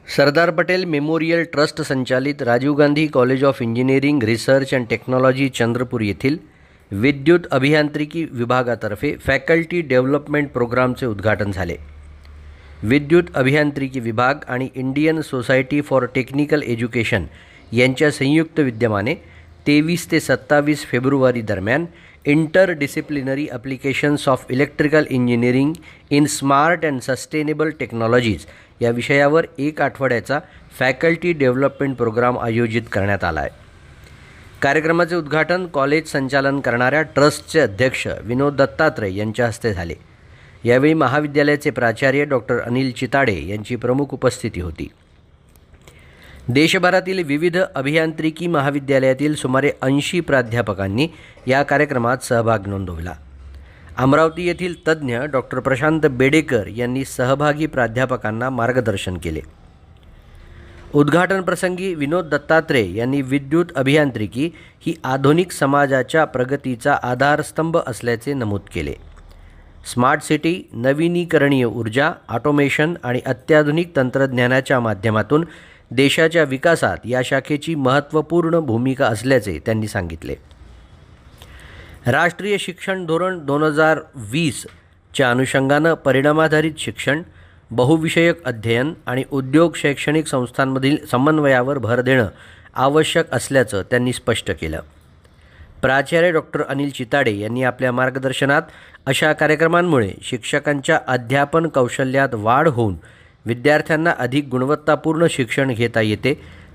Sardar Patel memorial trust संचालित Rajiv Gandhi college of engineering research and technology Chandrapur येथील विद्युत अभियांत्रिकी विभागातर्फे फॅकल्टी डेव्हलपमेंट प्रोग्रामचे उद्घाटन झाले. विद्युत अभियांत्रिकी विभाग आणि Indian society for technical education यांच्या संयुक्त विद्यमाने 23 ते 27 फेब्रुवारी दरम्यान inter disciplinary applications of electrical engineering in smart and sustainable technologies या विषयावर एक आठवड्याचा फॅकल्टी डेव्हलपमेंट प्रोग्राम आयोजित करण्यात आला आहे. कार्यक्रमाचे उद्घाटन कॉलेज संचालन करणाऱ्या ट्रस्टचे अध्यक्ष विनोद दत्तात्रय यांच्या हस्ते झाले. यावेळी महाविद्यालयाचे प्राचार्य डॉक्टर अनिल चिताडे यांची प्रमुख उपस्थिती होती. देशभरातील विविध अभियांत्रिकी महाविद्यालयातील सुमारे 80 प्राध्यापकांनी या कार्यक्रमात सहभाग नोंदवला. अमरावती येथील तज्ज्ञ डॉक्टर प्रशांत बेडेकर यांनी सहभागी प्राध्यापकांना मार्गदर्शन केले. उद्घाटनप्रसंगी विनोद दत्तात्रय यांनी विद्युत अभियांत्रिकी ही आधुनिक समाजाच्या प्रगतीचा आधारस्तंभ असल्याचे नमूद केले. स्मार्ट सिटी, नवीनीकरणीय ऊर्जा, ऑटोमेशन आणि अत्याधुनिक तंत्रज्ञानाच्या माध्यमातून देशाच्या विकासात या शाखेची महत्त्वपूर्ण भूमिका असल्याचे त्यांनी सांगितले. राष्ट्रीय शिक्षण धोरण 2020 च्या अनुषंगानं परिणामाधारित शिक्षण, बहुविषयक अध्ययन आणि उद्योग शैक्षणिक संस्थांमधील समन्वयावर भर देणं आवश्यक असल्याचं त्यांनी स्पष्ट केलं. प्राचार्य डॉक्टर अनिल चिताडे यांनी आपल्या मार्गदर्शनात अशा कार्यक्रमांमुळे शिक्षकांच्या अध्यापन कौशल्यात वाढ होऊन विद्यार्थ्यांना अधिक गुणवत्तापूर्ण शिक्षण घेता येते,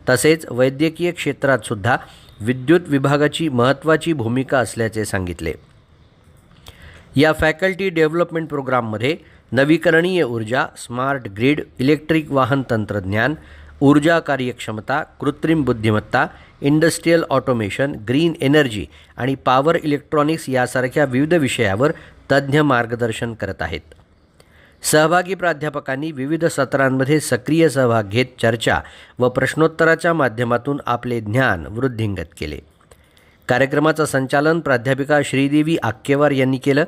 तसेच वैद्यकीय क्षेत्रात सुद्धा विद्युत विभागाची महत्त्वाची भूमिका असल्याचे सांगितले. या फॅकल्टी डेव्हलपमेंट प्रोग्राममध्ये नवीकरणीय ऊर्जा, स्मार्ट ग्रिड, इलेक्ट्रिक वाहन तंत्रज्ञान, ऊर्जा कार्यक्षमता, कृत्रिम बुद्धिमत्ता, इंडस्ट्रियल ऑटोमेशन, ग्रीन एनर्जी आणि पॉवर इलेक्ट्रॉनिक्स यासारख्या विविध विषयावर तज्ज्ञ मार्गदर्शन करत आहेत. सहभागी प्राध्यापकांनी विविध सत्रांमध्ये सक्रिय सहभाग घेत चर्चा व प्रश्नोत्तराच्या माध्यमातून आपले ज्ञान वृद्धिंगत केले. कार्यक्रमाचं संचालन प्राध्यापिका श्रीदेवी आक्केवार यांनी केलं.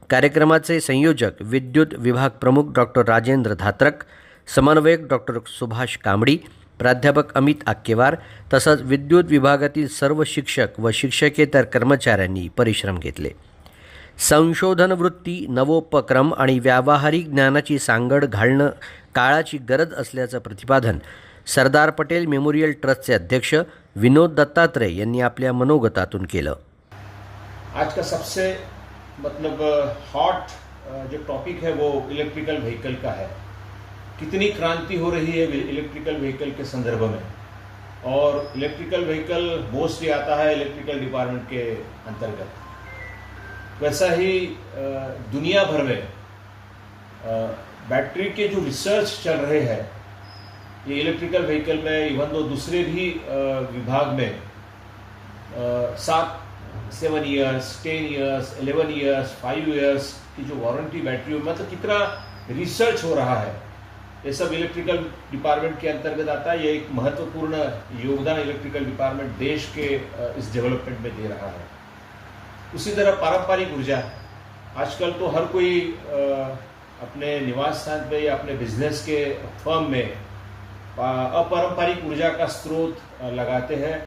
कार्यक्रमाचे संयोजक विद्युत विभाग प्रमुख डॉक्टर राजेंद्र धात्रक, समन्वयक डॉक्टर सुभाष कांबडी, प्राध्यापक अमित आक्केवार तसंच विद्युत विभागातील सर्व शिक्षक व शिक्षकेतर कर्मचाऱ्यांनी परिश्रम घेतले. संशोधन वृत्ती, नवोपक्रम आणि व्यावहारिक ज्ञानाची सांगड घालणं काळाची गरज असल्याचं प्रतिपादन सरदार पटेल मेमोरियल ट्रस्टचे अध्यक्ष विनोद दत्तात्रय यांनी आपल्या मनोगतातून केलं. आज का सबसे हॉट जो टॉपिक है वो इलेक्ट्रिकल व्हीकल का है. कितनी क्रांति हो रही है इलेक्ट्रिकल व्हीकल के संदर्भ में, और इलेक्ट्रिकल व्हीकल मोस्टली आता है इलेक्ट्रिकल डिपार्टमेंट के अंतर्गत. वैसा ही दुनिया भर में बैटरी के जो रिसर्च चल रहे हैं ये इलेक्ट्रिकल व्हीकल में, इवन दो दूसरे भी विभाग में 7 ईयर्स, 10 ईयर्स, 11 ईयर्स, 5 ईयर्स की जो वारंटी बैटरी में, मतलब कितना रिसर्च हो रहा है, ये सब इलेक्ट्रिकल डिपार्टमेंट के अंतर्गत आता है. ये एक महत्वपूर्ण योगदान इलेक्ट्रिकल डिपार्टमेंट देश के इस डेवलपमेंट में दे रहा है. उसी तरह पारंपरिक ऊर्जा, आजकल तो हर कोई अपने निवास स्थान पे या अपने बिजनेस के फर्म में अपारंपरिक ऊर्जा का स्रोत लगाते हैं.